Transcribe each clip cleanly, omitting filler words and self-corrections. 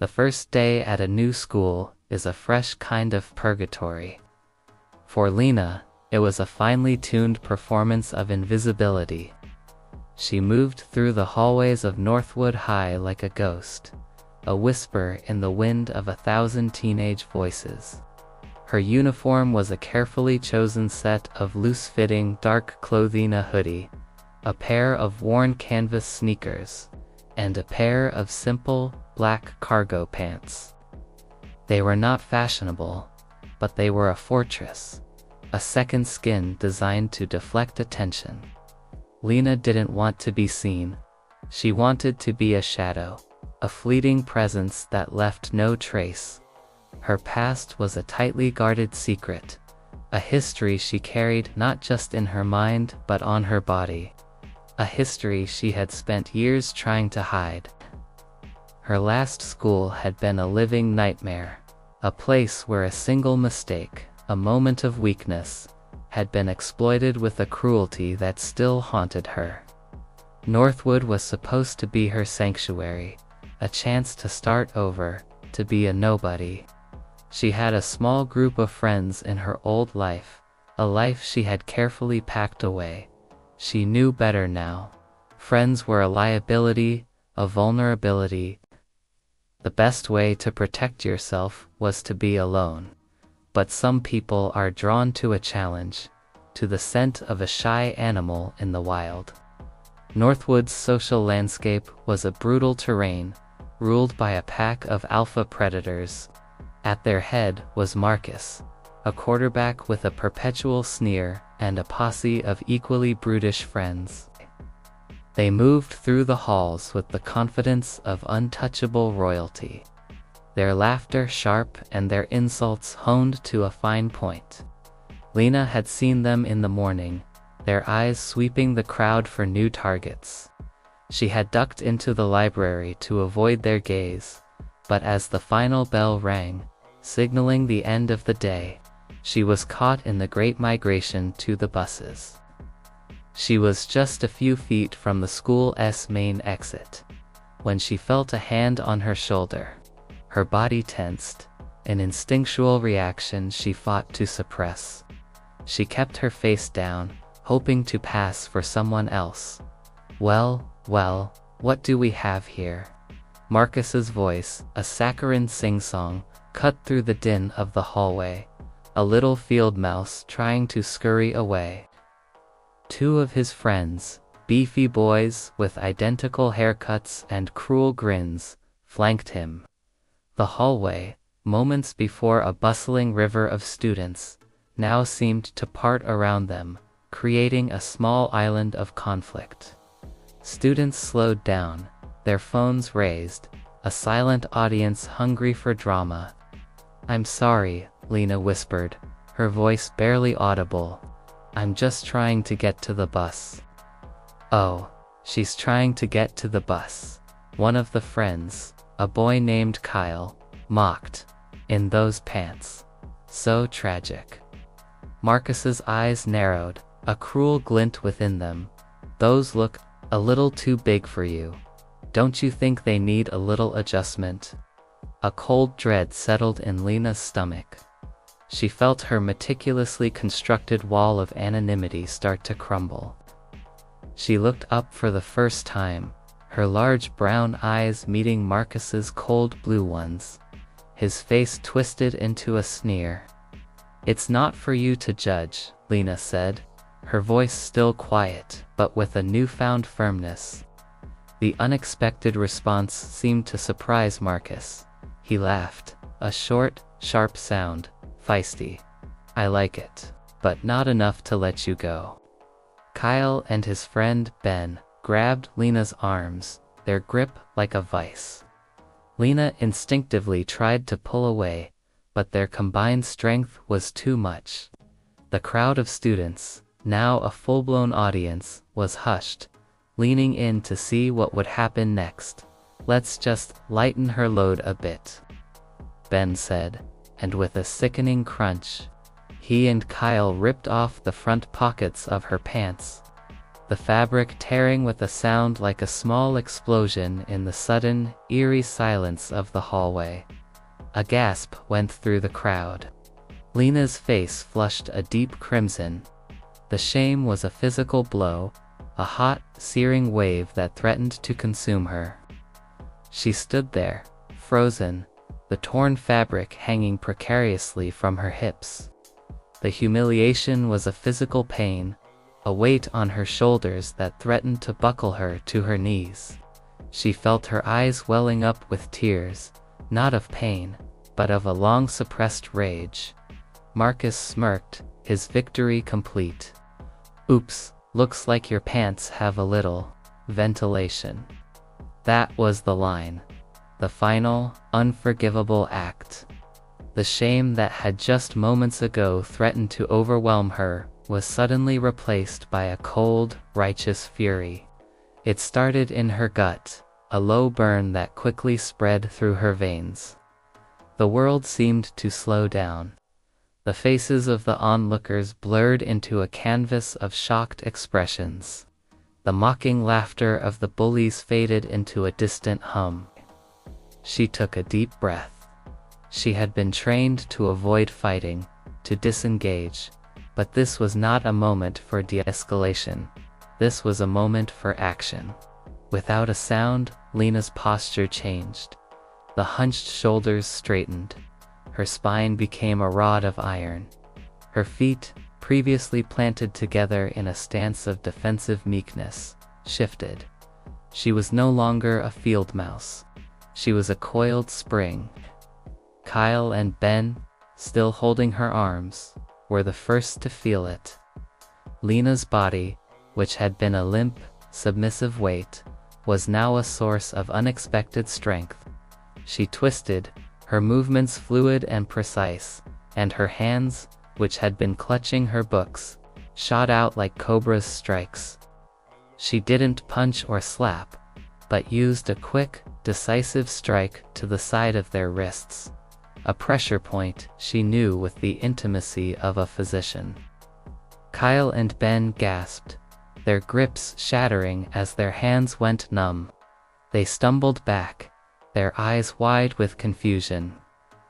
The first day at a new school is a fresh kind of purgatory. For Lena, it was a finely tuned performance of invisibility. She moved through the hallways of Northwood High like a ghost, a whisper in the wind of 1,000 teenage voices. Her uniform was a carefully chosen set of loose-fitting dark clothing, a hoodie, a pair of worn canvas sneakers, and a pair of simple, black cargo pants. They were not fashionable, but they were a fortress, a second skin designed to deflect attention. Lena didn't want to be seen. She wanted to be a shadow, a fleeting presence that left no trace. Her past was a tightly guarded secret, a history she carried not just in her mind but on her body, a history she had spent years trying to hide. Her last school had been a living nightmare, a place where a single mistake, a moment of weakness, had been exploited with a cruelty that still haunted her. Northwood was supposed to be her sanctuary, a chance to start over, to be a nobody. She had a small group of friends in her old life, a life she had carefully packed away. She knew better now. Friends were a liability, a vulnerability. The best way to protect yourself was to be alone. But some people are drawn to a challenge, to the scent of a shy animal in the wild. Northwood's social landscape was a brutal terrain, ruled by a pack of alpha predators. At their head was Marcus, a quarterback with a perpetual sneer and a posse of equally brutish friends. They moved through the halls with the confidence of untouchable royalty, their laughter sharp and their insults honed to a fine point. Lena had seen them in the morning, their eyes sweeping the crowd for new targets. She had ducked into the library to avoid their gaze, but as the final bell rang, signaling the end of the day, she was caught in the great migration to the buses. She was just a few feet from the school's main exit, when she felt a hand on her shoulder. Her body tensed, an instinctual reaction she fought to suppress. She kept her face down, hoping to pass for someone else. Well, what do we have here? Marcus's voice, a saccharine sing-song, cut through the din of the hallway, a little field mouse trying to scurry away. Two of his friends, beefy boys with identical haircuts and cruel grins, flanked him. The hallway, moments before a bustling river of students, now seemed to part around them, creating a small island of conflict. Students slowed down, their phones raised, a silent audience hungry for drama. "I'm sorry," Lena whispered, her voice barely audible. "I'm just trying to get to the bus." "Oh, she's trying to get to the bus," one of the friends, a boy named Kyle, mocked. "In those pants. So tragic." Marcus's eyes narrowed, a cruel glint within them. "Those look a little too big for you. Don't you think they need a little adjustment?" A cold dread settled in Lena's stomach. She felt her meticulously constructed wall of anonymity start to crumble. She looked up for the first time, her large brown eyes meeting Marcus's cold blue ones. His face twisted into a sneer. "It's not for you to judge," Lena said, her voice still quiet, but with a newfound firmness. The unexpected response seemed to surprise Marcus. He laughed, a short, sharp sound, feisty. "I like it, but not enough to let you go." Kyle and his friend, Ben, grabbed Lena's arms, their grip like a vice. Lena instinctively tried to pull away, but their combined strength was too much. The crowd of students, now a full-blown audience, was hushed, leaning in to see what would happen next. "Let's just lighten her load a bit," Ben said, and with a sickening crunch, he and Kyle ripped off the front pockets of her pants. The the fabric tearing with a sound like a small explosion in the sudden, eerie silence of the hallway. A gasp went through the crowd. Lena's face flushed a deep crimson. The shame was a physical blow, a hot, searing wave that threatened to consume her. She stood there, frozen, the torn fabric hanging precariously from her hips. The humiliation was a physical pain, a weight on her shoulders that threatened to buckle her to her knees. She felt her eyes welling up with tears, not of pain, but of a long-suppressed rage. Marcus smirked, his victory complete. "Oops, looks like your pants have a little ventilation." That was the line. The final, unforgivable act. The shame that had just moments ago threatened to overwhelm her was suddenly replaced by a cold, righteous fury. It started in her gut, a low burn that quickly spread through her veins. The world seemed to slow down. The faces of the onlookers blurred into a canvas of shocked expressions. The mocking laughter of the bullies faded into a distant hum. She took a deep breath. She had been trained to avoid fighting, to disengage, but this was not a moment for de-escalation. This was a moment for action. Without a sound, Lena's posture changed. The hunched shoulders straightened. Her spine became a rod of iron. Her feet, previously planted together in a stance of defensive meekness, shifted. She was no longer a field mouse. She was a coiled spring. Kyle and Ben, still holding her arms, were the first to feel it. Lena's body, which had been a limp, submissive weight, was now a source of unexpected strength. She twisted, her movements fluid and precise, and her hands, which had been clutching her books, shot out like cobra's strikes. She didn't punch or slap, but used a quick, decisive strike to the side of their wrists. A pressure point she knew with the intimacy of a physician. Kyle and Ben gasped, their grips shattering as their hands went numb. They stumbled back, their eyes wide with confusion.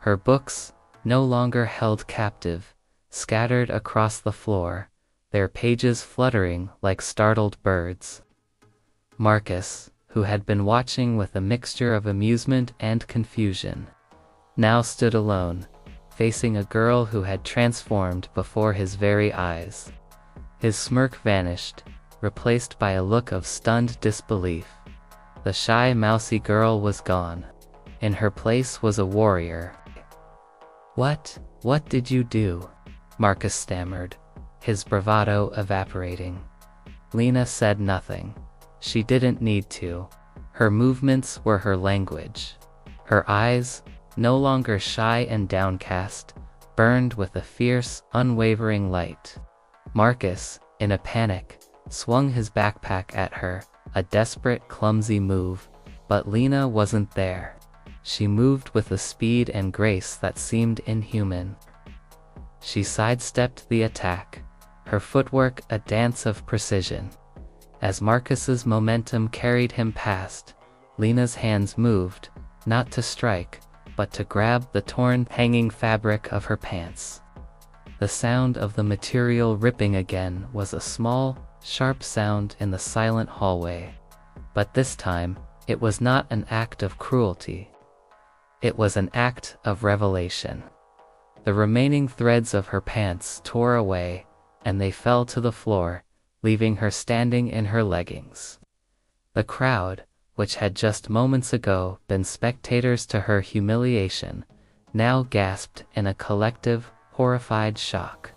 Her books, no longer held captive, scattered across the floor, their pages fluttering like startled birds. Marcus, who had been watching with a mixture of amusement and confusion, now stood alone, facing a girl who had transformed before his very eyes. His smirk vanished, replaced by a look of stunned disbelief. The shy, mousy girl was gone. In her place was a warrior. What did you do?" Marcus stammered, his bravado evaporating. Lena said nothing. She didn't need to. Her movements were her language. Her eyes, no longer shy and downcast, burned with a fierce, unwavering light. Marcus, in a panic, swung his backpack at her, a desperate, clumsy move, but Lena wasn't there. She moved with a speed and grace that seemed inhuman. She sidestepped the attack, her footwork a dance of precision. As Marcus's momentum carried him past, Lena's hands moved, not to strike, but to grab the torn, hanging fabric of her pants. The sound of the material ripping again was a small, sharp sound in the silent hallway. But this time, it was not an act of cruelty. It was an act of revelation. The remaining threads of her pants tore away, and they fell to the floor, leaving her standing in her leggings. The crowd, which had just moments ago been spectators to her humiliation, now gasped in a collective, horrified shock.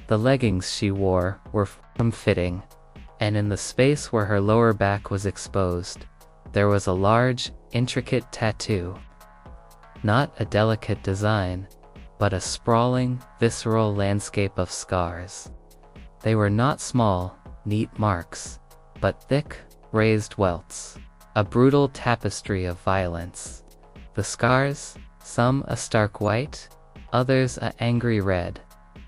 The leggings she wore were fitting, and in the space where her lower back was exposed, there was a large, intricate tattoo. Not a delicate design, but a sprawling, visceral landscape of scars. They were not small, neat marks, but thick, raised welts. A brutal tapestry of violence. The scars, some a stark white, others an angry red,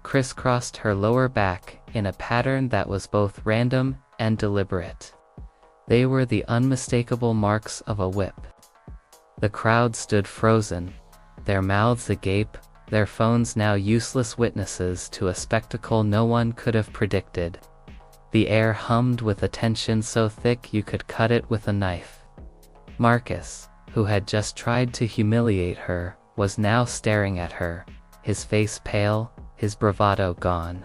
crisscrossed her lower back in a pattern that was both random and deliberate. They were the unmistakable marks of a whip. The crowd stood frozen, their mouths agape, their phones now useless witnesses to a spectacle no one could have predicted. The air hummed with attention so thick you could cut it with a knife. Marcus, who had just tried to humiliate her, was now staring at her, his face pale, his bravado gone.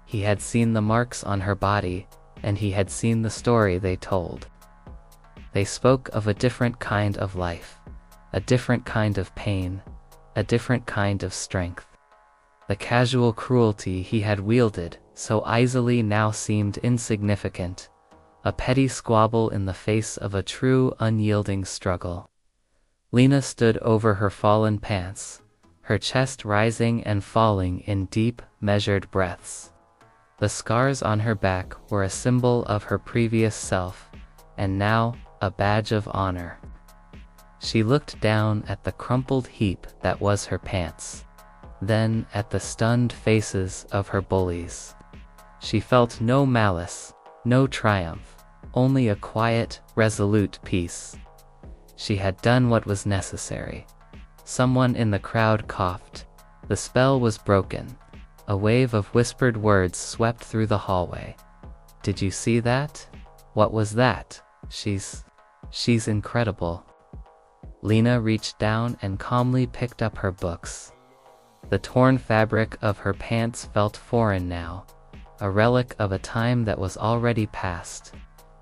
He had seen the marks on her body, and he had seen the story they told. They spoke of a different kind of life, a different kind of pain, a different kind of strength. The casual cruelty he had wielded so easily now seemed insignificant, a petty squabble in the face of a true unyielding struggle. Lena stood over her fallen pants, her chest rising and falling in deep, measured breaths. The scars on her back were a symbol of her previous self, and now a badge of honor. She looked down at the crumpled heap that was her pants, then at the stunned faces of her bullies. She felt no malice, no triumph, only a quiet, resolute peace. She had done what was necessary. Someone in the crowd coughed. The spell was broken. A wave of whispered words swept through the hallway. "Did you see that? What was that? She's incredible." Lena reached down and calmly picked up her books. The torn fabric of her pants felt foreign now, a relic of a time that was already past.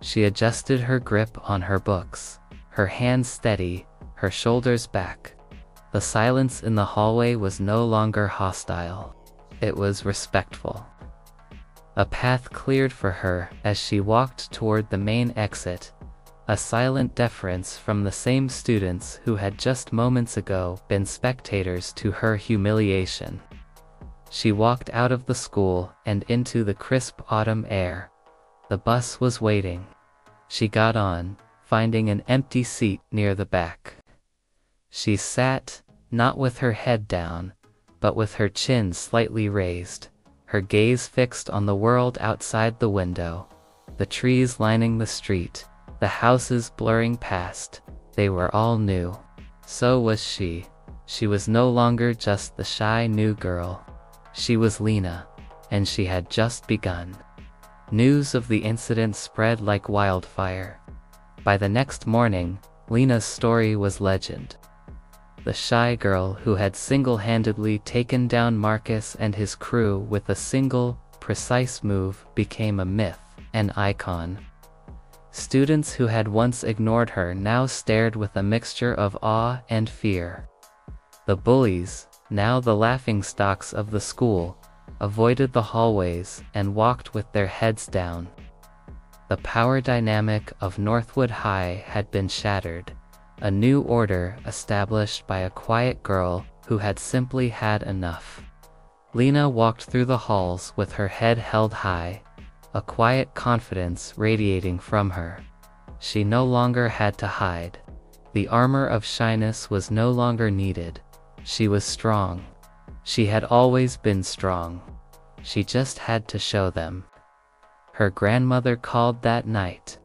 She adjusted her grip on her books, her hands steady, her shoulders back. The silence in the hallway was no longer hostile. It was respectful. A path cleared for her as she walked toward the main exit, a silent deference from the same students who had just moments ago been spectators to her humiliation. She walked out of the school and into the crisp autumn air. The bus was waiting. She got on, finding an empty seat near the back. She sat, not with her head down, but with her chin slightly raised, her gaze fixed on the world outside the window, the trees lining the street, the houses blurring past. They were all new. So was she. She was no longer just the shy new girl. She was Lena, and she had just begun. News of the incident spread like wildfire. By the next morning, Lena's story was legend. The shy girl who had single-handedly taken down Marcus and his crew with a single, precise move became a myth, an icon. Students who had once ignored her now stared with a mixture of awe and fear. The bullies, now the laughingstocks of the school, avoided the hallways and walked with their heads down. The power dynamic of Northwood High had been shattered, a new order established by a quiet girl who had simply had enough. Lena walked through the halls with her head held high, a quiet confidence radiating from her. She no longer had to hide. The armor of shyness was no longer needed. She was strong. She had always been strong. She just had to show them. Her grandmother called that night.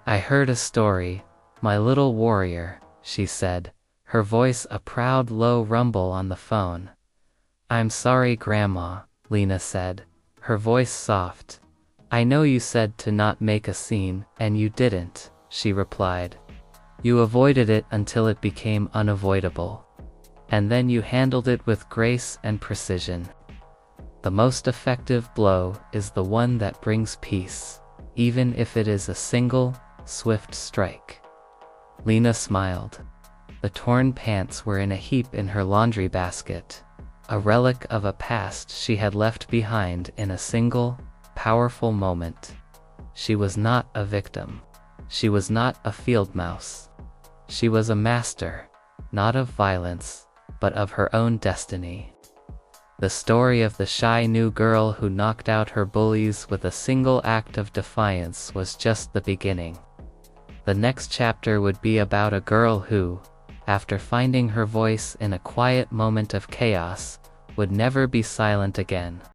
"I heard a story, my little warrior," she said, her voice a proud low rumble on the phone. "I'm sorry, Grandma," Lena said, her voice soft. "I know you said to not make a scene, and you didn't," she replied. "You avoided it until it became unavoidable. And then you handled it with grace and precision. The most effective blow is the one that brings peace, even if it is a single, swift strike." Lena smiled. The torn pants were in a heap in her laundry basket, a relic of a past she had left behind in a single, powerful moment. She was not a victim. She was not a field mouse. She was a master, not of violence, but of her own destiny. The story of the shy new girl who knocked out her bullies with a single act of defiance was just the beginning. The next chapter would be about a girl who, after finding her voice in a quiet moment of chaos, would never be silent again.